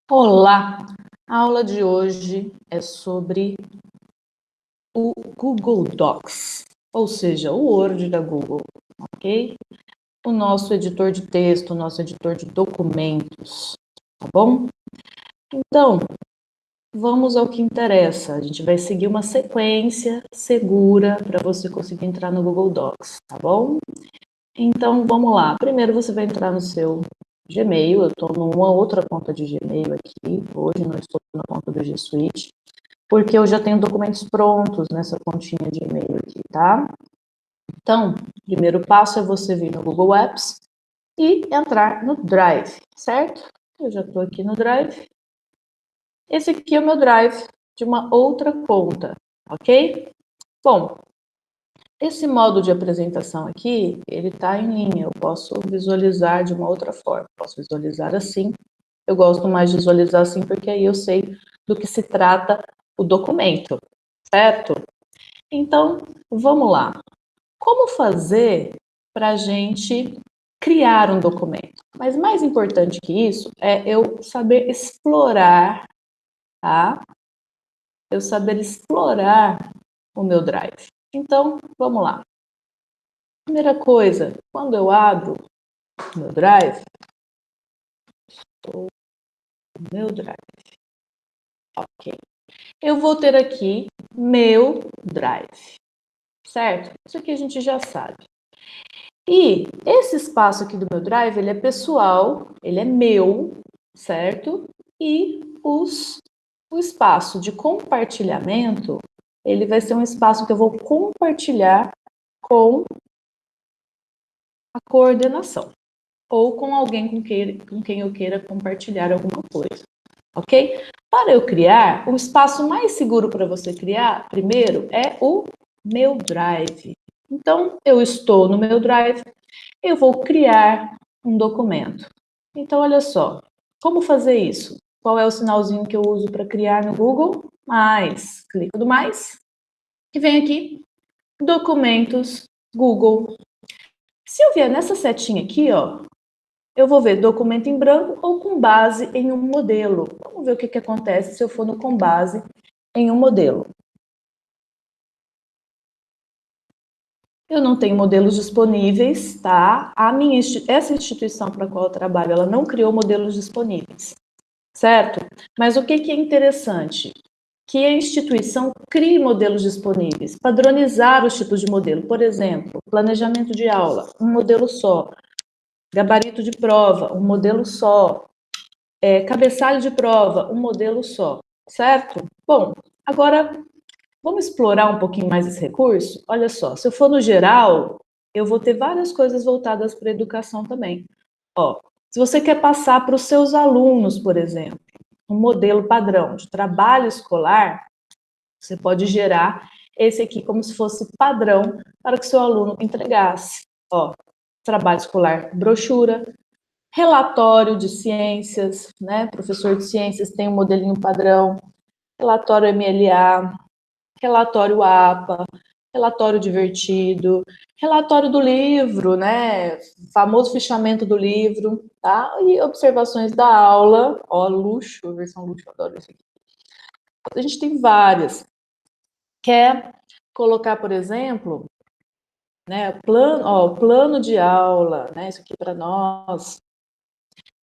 Olá! A aula de hoje é sobre o Google Docs, ou seja, o Word da Google, ok? O nosso editor de texto, o nosso editor de documentos, tá bom? Então, vamos ao que interessa. A gente vai seguir uma sequência segura para você conseguir entrar no Google Docs, tá bom? Então, vamos lá. Primeiro você vai entrar no seu Gmail. Eu estou numa outra conta de Gmail aqui. Hoje não estou na conta do G Suite, porque eu já tenho documentos prontos nessa continha de e-mail aqui, tá? Então, o primeiro passo é você vir no Google Apps e entrar no Drive, certo? Eu já estou aqui no Drive. Esse aqui é o meu Drive de uma outra conta, ok? Bom, esse modo de apresentação aqui, ele está em linha. Eu posso visualizar de uma outra forma. Posso visualizar assim. Eu gosto mais de visualizar assim porque aí eu sei do que se trata o documento, certo? Então, vamos lá. Como fazer para a gente criar um documento? Mas mais importante que isso é eu saber explorar, tá? Eu saber explorar o meu Drive. Então, vamos lá. Primeira coisa, quando eu abro o meu Drive, estou no meu Drive, ok. Eu vou ter aqui meu Drive, certo? Isso aqui a gente já sabe. E esse espaço aqui do meu Drive, ele é pessoal, ele é meu, certo? E o espaço de compartilhamento, ele vai ser um espaço que eu vou compartilhar com a coordenação ou com alguém com quem eu queira compartilhar alguma coisa, ok? Para eu criar, o espaço mais seguro para você criar, primeiro, é o meu Drive. Então, eu estou no meu Drive, eu vou criar um documento. Então, olha só, como fazer isso? Qual é o sinalzinho que eu uso para criar no Google? Mais. Clico no mais e vem aqui, documentos, Google. Se eu vier nessa setinha aqui, ó, eu vou ver documento em branco ou com base em um modelo. Vamos ver o que acontece se eu for no com base em um modelo. Eu não tenho modelos disponíveis, tá? Essa instituição para a qual eu trabalho, ela não criou modelos disponíveis, certo? Mas o que é interessante? Que a instituição crie modelos disponíveis, padronizar os tipos de modelo. Por exemplo, planejamento de aula, um modelo só. Gabarito de prova, um modelo só. Cabeçalho de prova, um modelo só, certo? Bom, agora vamos explorar um pouquinho mais esse recurso? Olha só, se eu for no geral, eu vou ter várias coisas voltadas para a educação também. Ó, se você quer passar para os seus alunos, por exemplo, um modelo padrão de trabalho escolar, você pode gerar esse aqui como se fosse padrão para que seu aluno entregasse. Ó, trabalho escolar, brochura, relatório de ciências, né? Professor de ciências tem um modelinho padrão, relatório MLA, relatório APA, relatório divertido, relatório do livro, né? Famoso fichamento do livro, tá? E observações da aula, ó, luxo, versão luxo, eu adoro isso aqui. A gente tem várias. Quer colocar, por exemplo, né, o plano de aula, né? Isso aqui para nós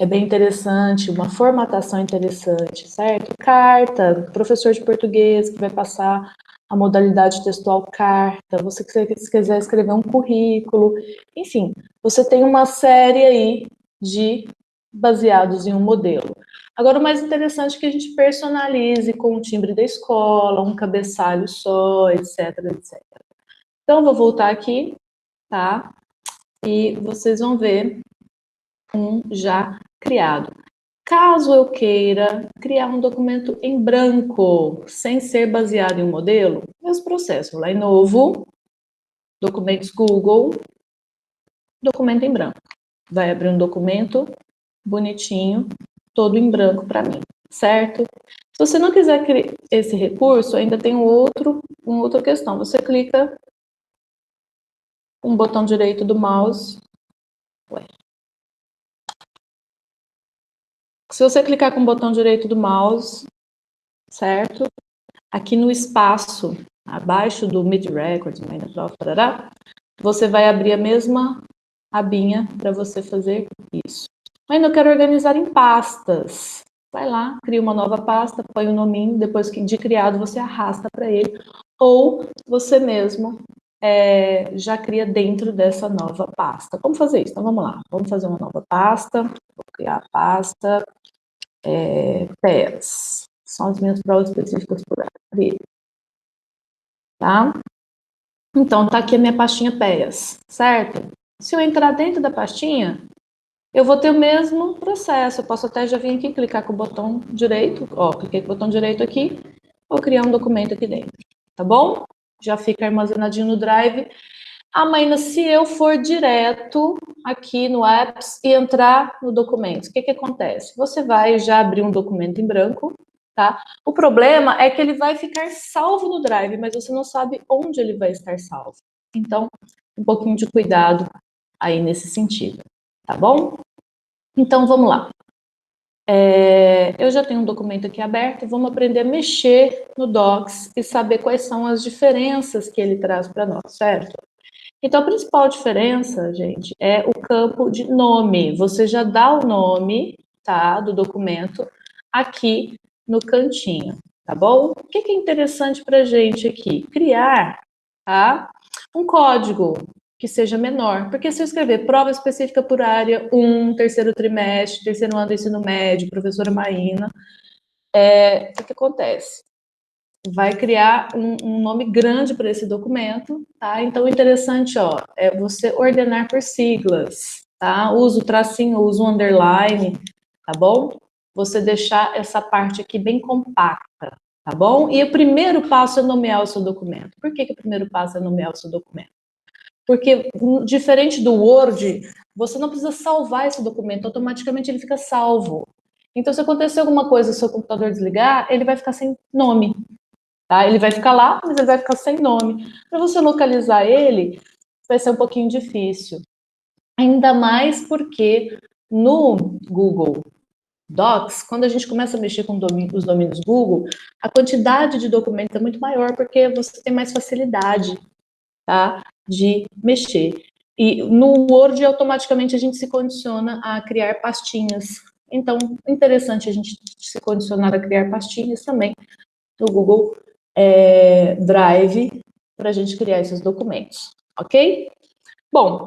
é bem interessante, uma formatação interessante, certo? Carta, professor de português que vai passar a modalidade textual carta, você se quiser escrever um currículo, enfim, você tem uma série aí de baseados em um modelo. Agora, o mais interessante é que a gente personalize com o timbre da escola, um cabeçalho só, etc, etc. Então, eu vou voltar aqui, tá? E vocês vão ver um já criado. Caso eu queira criar um documento em branco, sem ser baseado em um modelo, meus processos, vou lá em novo, documentos Google, documento em branco. Vai abrir um documento bonitinho, todo em branco para mim, certo? Se você não quiser esse recurso, ainda tem uma outra questão. Você clica com o botão direito do mouse, Se você clicar com o botão direito do mouse, certo? Aqui no espaço, abaixo do Meet Records, você vai abrir a mesma abinha para você fazer isso. Ainda eu quero organizar em pastas. Vai lá, cria uma nova pasta, põe o nominho, depois de criado você arrasta para ele, ou você mesmo já cria dentro dessa nova pasta. Como fazer isso? Então vamos lá, vamos fazer uma nova pasta, vou criar a pasta PES. São as minhas provas específicas por área. Tá? Então, tá aqui a minha pastinha PES, certo? Se eu entrar dentro da pastinha, eu vou ter o mesmo processo. Eu posso até já vir aqui, clicar com o botão direito, ó, cliquei com o botão direito aqui, vou criar um documento aqui dentro, tá bom? Já fica armazenadinho no Drive. Mas se eu for direto aqui no Apps e entrar no documento, o que acontece? Você vai já abrir um documento em branco, tá? O problema é que ele vai ficar salvo no Drive, mas você não sabe onde ele vai estar salvo. Então, um pouquinho de cuidado aí nesse sentido, tá bom? Então, vamos lá. Eu já tenho um documento aqui aberto, vamos aprender a mexer no Docs e saber quais são as diferenças que ele traz para nós, certo? Então, a principal diferença, gente, é o campo de nome. Você já dá o nome, tá, do documento aqui no cantinho, tá bom? O que é interessante para a gente aqui? Criar, tá, um código que seja menor. Porque se eu escrever prova específica por área 1, terceiro trimestre, terceiro ano do ensino médio, professora Maína, o que acontece? Vai criar um nome grande para esse documento, tá? Então, o interessante, ó, é você ordenar por siglas, tá? Usa o tracinho, usa o underline, tá bom? Você deixar essa parte aqui bem compacta, tá bom? E o primeiro passo é nomear o seu documento. Por que o primeiro passo é nomear o seu documento? Porque, diferente do Word, você não precisa salvar esse documento, automaticamente ele fica salvo. Então, se acontecer alguma coisa, se o seu computador desligar, ele vai ficar sem nome, tá? Ele vai ficar lá, mas ele vai ficar sem nome. Para você localizar ele, vai ser um pouquinho difícil. Ainda mais porque no Google Docs, quando a gente começa a mexer com os domínios Google, a quantidade de documentos é muito maior porque você tem mais facilidade, tá, de mexer. E no Word, automaticamente, a gente se condiciona a criar pastinhas. Então, interessante a gente se condicionar a criar pastinhas também no Google Drive para a gente criar esses documentos, ok? Bom,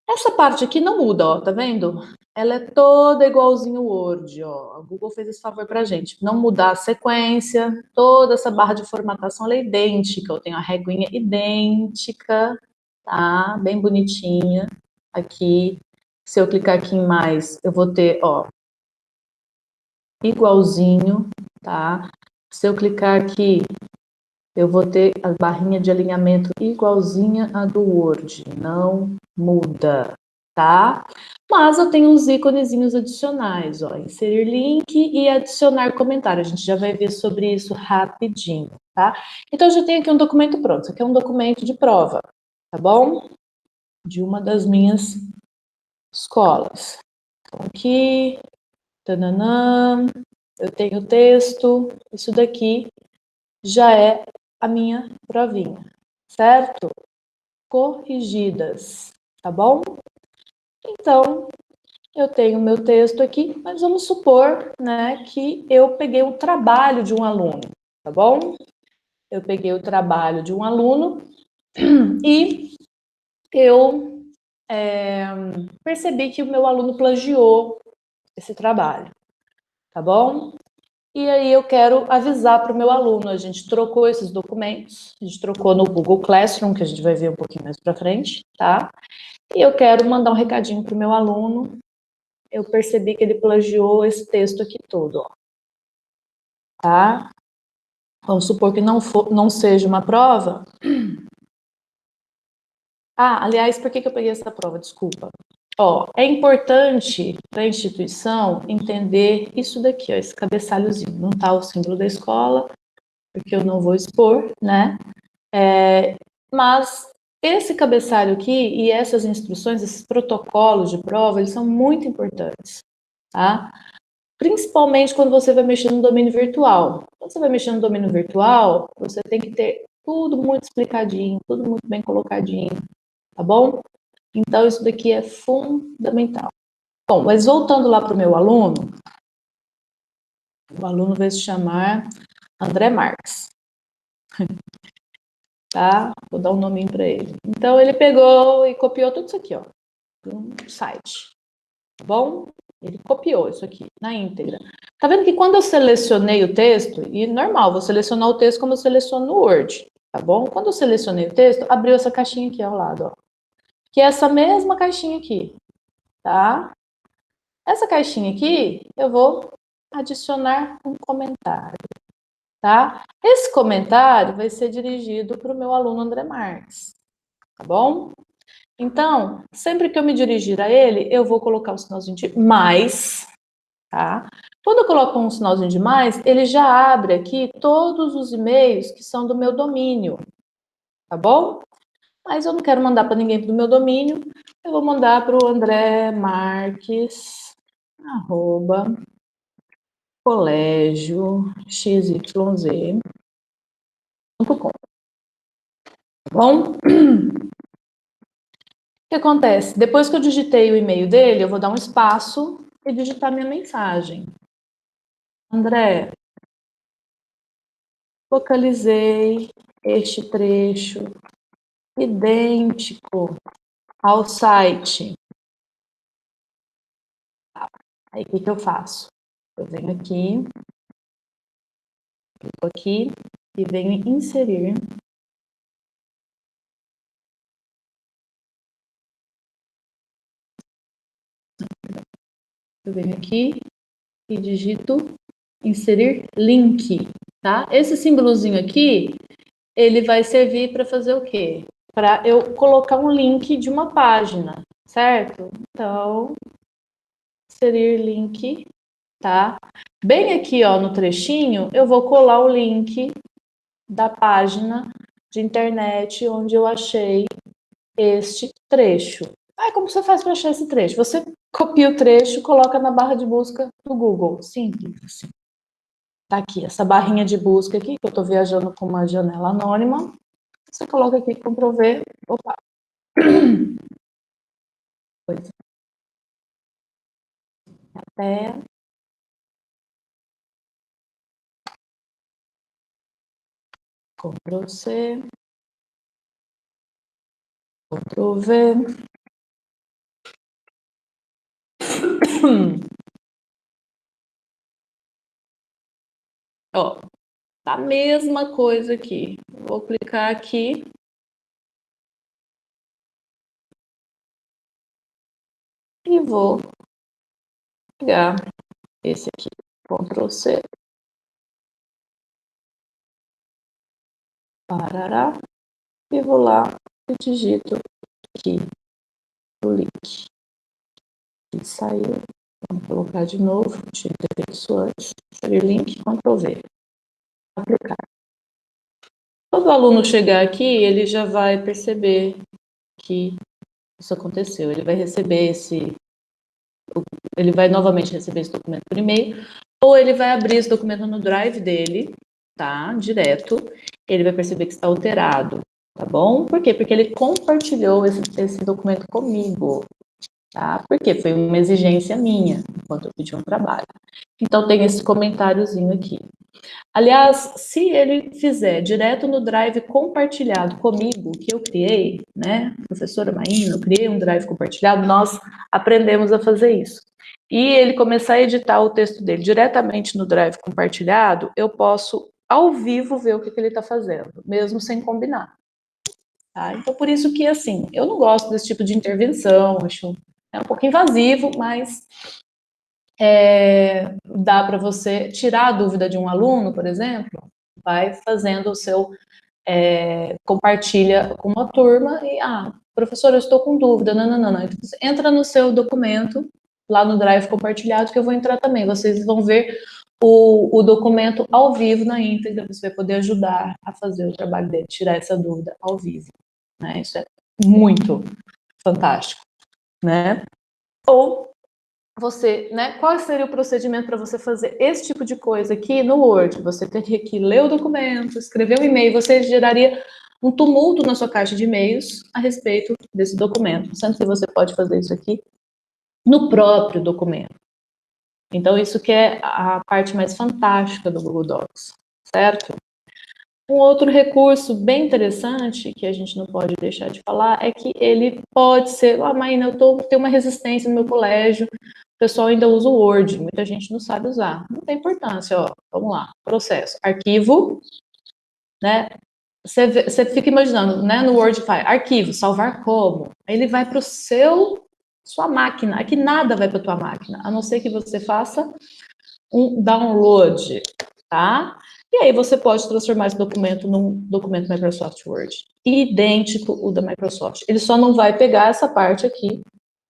essa parte aqui não muda, ó, tá vendo? Ela é toda igualzinho o Word, ó. O Google fez esse favor pra gente, não mudar a sequência, toda essa barra de formatação ela é idêntica, eu tenho a reguinha idêntica, tá? Bem bonitinha aqui. Se eu clicar aqui em mais, eu vou ter, ó, igualzinho, tá? Se eu clicar aqui, eu vou ter a barrinha de alinhamento igualzinha a do Word, não muda, tá? Mas eu tenho uns íconezinhos adicionais, ó, inserir link e adicionar comentário. A gente já vai ver sobre isso rapidinho, tá? Então, eu já tenho aqui um documento pronto. Isso aqui é um documento de prova, tá bom? De uma das minhas escolas. Então, aqui, tananã, eu tenho o texto, isso daqui já é a minha provinha, certo? Corrigidas, tá bom? Então, eu tenho meu texto aqui, mas vamos supor, né, que eu peguei o trabalho de um aluno, tá bom? Eu peguei o trabalho de um aluno e eu percebi que o meu aluno plagiou esse trabalho, tá bom? E aí eu quero avisar para o meu aluno, a gente trocou esses documentos, a gente trocou no Google Classroom, que a gente vai ver um pouquinho mais para frente, tá? E eu quero mandar um recadinho para o meu aluno, eu percebi que ele plagiou esse texto aqui todo, ó. Tá? Vamos supor que não seja uma prova. Aliás, por que eu peguei essa prova? Desculpa. Ó, é importante para a instituição entender isso daqui, ó, esse cabeçalhozinho. Não tá o símbolo da escola, porque eu não vou expor, né? Mas esse cabeçalho aqui e essas instruções, esses protocolos de prova, eles são muito importantes, tá? principalmente quando você vai mexer no domínio virtual. Quando você vai mexer no domínio virtual, você tem que ter tudo muito explicadinho, tudo muito bem colocadinho, tá bom? Então, isso daqui é fundamental. Bom, mas voltando lá para o meu aluno, o aluno vai se chamar André Marques, tá? Vou dar um nominho para ele. Então, ele pegou e copiou tudo isso aqui, ó, do site, tá bom? Ele copiou isso aqui na íntegra. Tá vendo que quando eu selecionei o texto, e normal, vou selecionar o texto como eu seleciono no Word, tá bom? Quando eu selecionei o texto, abriu essa caixinha aqui ao lado, ó. Que é essa mesma caixinha aqui, tá? Essa caixinha aqui, eu vou adicionar um comentário, tá? Esse comentário vai ser dirigido para o meu aluno André Marques, tá bom? Então, sempre que eu me dirigir a ele, eu vou colocar o sinalzinho de mais, tá? Quando eu coloco um sinalzinho de mais, ele já abre aqui todos os e-mails que são do meu domínio, tá bom? Mas eu não quero mandar para ninguém do meu domínio, eu vou mandar para o André Marques, arroba, colégio XYZ.com, tá bom? O que acontece? Depois que eu digitei o e-mail dele, eu vou dar um espaço e digitar minha mensagem. André, localizei este trecho idêntico ao site. Aí, o que que eu faço? Eu venho aqui, clico aqui e venho em inserir. Eu venho aqui e digito inserir link, tá? Esse símbolozinho aqui, ele vai servir para fazer o quê? Para eu colocar um link de uma página, certo? Então, inserir link, tá? Bem aqui, ó, no trechinho, eu vou colar o link da página de internet onde eu achei este trecho. Ah, como você faz para achar esse trecho? Você copia o trecho, coloca na barra de busca do Google. Simples assim. Tá aqui, essa barrinha de busca aqui, que eu estou viajando com uma janela anônima. Você coloca aqui, Ctrl+V, opa. Pois é, Ctrl+C, Ctrl+V. Ó, tá a mesma coisa aqui. Vou clicar aqui. E vou pegar esse aqui, Ctrl+C, parará, e vou lá e digito aqui o link. E saiu. Vamos colocar de novo, tinha que ter feito isso antes. Inserir link, Ctrl+V. Aplicar. Quando o aluno chegar aqui, ele já vai perceber que isso aconteceu. Ele vai receber ele vai novamente receber esse documento por e-mail, ou ele vai abrir esse documento no Drive dele, tá? Direto. Ele vai perceber que está alterado, tá bom? Por quê? Porque ele compartilhou esse documento comigo, tá? Porque foi uma exigência minha, enquanto eu pedi um trabalho. Então, tem esse comentáriozinho aqui. Aliás, se ele fizer direto no Drive compartilhado comigo, que eu criei, né, professora Maína, eu criei um Drive compartilhado, nós aprendemos a fazer isso. E ele começar a editar o texto dele diretamente no Drive compartilhado, eu posso, ao vivo, ver o que ele está fazendo, mesmo sem combinar. Tá? Então, por isso que, assim, eu não gosto desse tipo de intervenção, acho um pouco invasivo, mas dá para você tirar a dúvida de um aluno, por exemplo, vai fazendo o seu, compartilha com uma turma e, professor, eu estou com dúvida, não. Então, você entra no seu documento, lá no Drive compartilhado, que eu vou entrar também, vocês vão ver o documento ao vivo na íntegra, você vai poder ajudar a fazer o trabalho dele, tirar essa dúvida ao vivo, né? Isso é muito fantástico, né? Ou você, né, qual seria o procedimento para você fazer esse tipo de coisa aqui no Word? Você teria que ler o documento, escrever um e-mail, você geraria um tumulto na sua caixa de e-mails a respeito desse documento, sendo que você pode fazer isso aqui no próprio documento. Então, isso que é a parte mais fantástica do Google Docs, certo? Um outro recurso bem interessante, que a gente não pode deixar de falar, é que ele pode ser, Maína, tenho uma resistência no meu colégio, o pessoal ainda usa o Word, muita gente não sabe usar. Não tem importância, ó, vamos lá, processo, arquivo, né? Você fica imaginando, né, no Word file, arquivo, salvar como? Aí ele vai para sua máquina, aqui nada vai para tua máquina, a não ser que você faça um download, tá? E aí você pode transformar esse documento num documento Microsoft Word, idêntico o da Microsoft. Ele só não vai pegar essa parte aqui,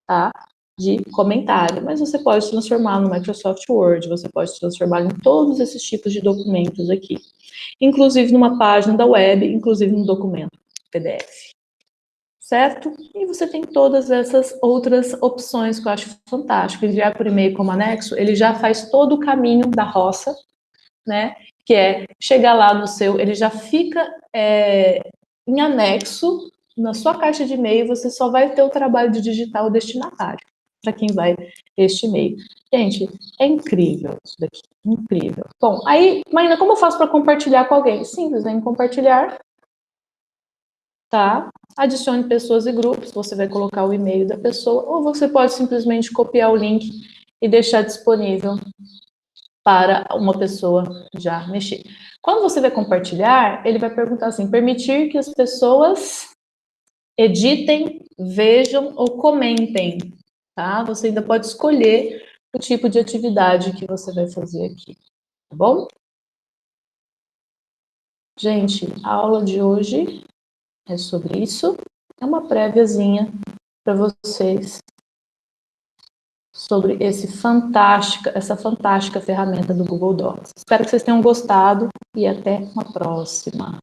tá? De comentário, mas você pode transformar no Microsoft Word, você pode transformar em todos esses tipos de documentos aqui, inclusive numa página da web, inclusive no documento PDF, certo? E você tem todas essas outras opções que eu acho fantástico. Enviar por e-mail como anexo, ele já faz todo o caminho da roça, né? Que é chegar lá no seu, ele já fica em anexo na sua caixa de e-mail, você só vai ter o trabalho de digitar o destinatário para quem vai este e-mail. Gente, é incrível isso daqui, incrível. Bom, aí, Marina, como eu faço para compartilhar com alguém? Simples, né? Em compartilhar, tá? Adicione pessoas e grupos, você vai colocar o e-mail da pessoa, ou você pode simplesmente copiar o link e deixar disponível para uma pessoa já mexer. Quando você vai compartilhar, ele vai perguntar assim: permitir que as pessoas editem, vejam ou comentem, tá? Você ainda pode escolher o tipo de atividade que você vai fazer aqui, tá bom? Gente, a aula de hoje é sobre isso. É uma préviazinha para vocês sobre essa fantástica ferramenta do Google Docs. Espero que vocês tenham gostado e até uma próxima.